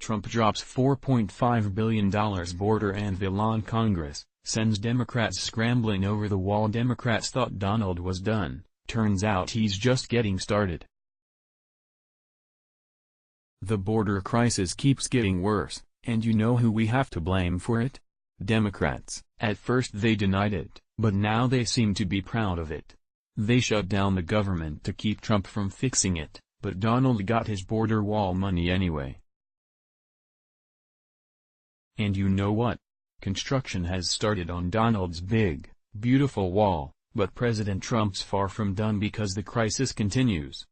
Trump drops $4.5 billion border anvil on Congress, sends Democrats scrambling over the wall. Democrats thought Donald was done, turns out he's just getting started. The border crisis keeps getting worse, and you know who we have to blame for it? Democrats. At first they denied it, but now they seem to be proud of it. They shut down the government to keep Trump from fixing it, but Donald got his border wall money anyway. And you know what? Construction has started on Donald's big, beautiful wall, but President Trump's far from done because the crisis continues.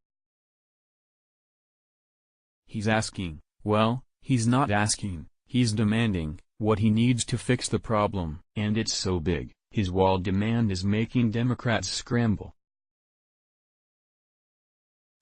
He's asking, well, he's not asking, he's demanding, what he needs to fix the problem. And it's so big, his wall demand is making Democrats scramble.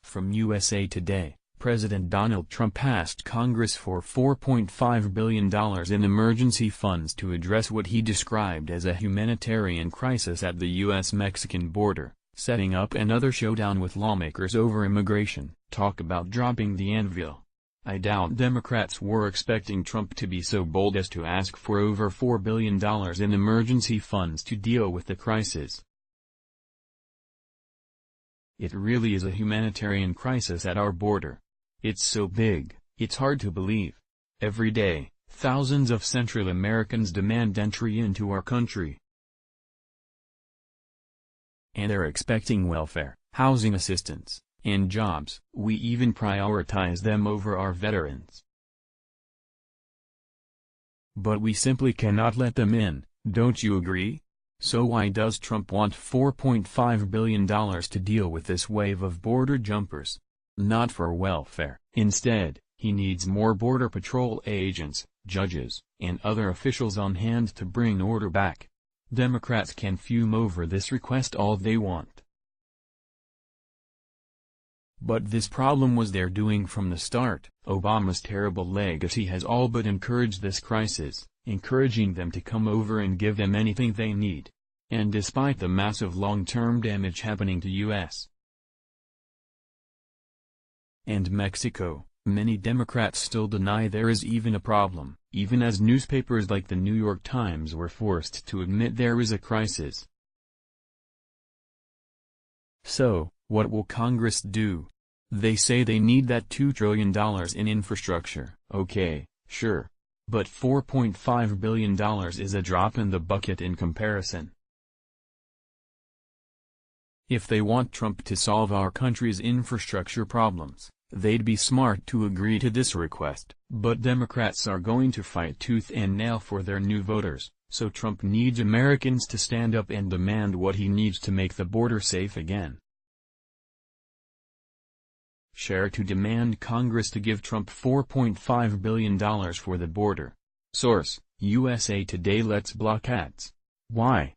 From USA Today, President Donald Trump asked Congress for $4.5 billion in emergency funds to address what he described as a humanitarian crisis at the U.S.-Mexican border, setting up another showdown with lawmakers over immigration. Talk about dropping the anvil. I doubt Democrats were expecting Trump to be so bold as to ask for over $4 billion in emergency funds to deal with the crisis. It really is a humanitarian crisis at our border. It's so big, it's hard to believe. Every day, thousands of Central Americans demand entry into our country. And they're expecting welfare, housing assistance, and jobs. We even prioritize them over our veterans. But we simply cannot let them in, don't you agree? So why does Trump want $4.5 billion to deal with this wave of border jumpers? Not for welfare. Instead, he needs more Border Patrol agents, judges, and other officials on hand to bring order back. Democrats can fume over this request all they want. But this problem was their doing from the start. Obama's terrible legacy has all but encouraged this crisis, encouraging them to come over and give them anything they need. And despite the massive long-term damage happening to U.S. and Mexico, many Democrats still deny there is even a problem, even as newspapers like the New York Times were forced to admit there is a crisis. So, what will Congress do? They say they need that $2 trillion in infrastructure. Okay, sure. But $4.5 billion is a drop in the bucket in comparison. If they want Trump to solve our country's infrastructure problems, they'd be smart to agree to this request. But Democrats are going to fight tooth and nail for their new voters, so Trump needs Americans to stand up and demand what he needs to make the border safe again. Share to demand Congress to give Trump $4.5 billion for the border. Source: USA Today. Let's block ads. Why?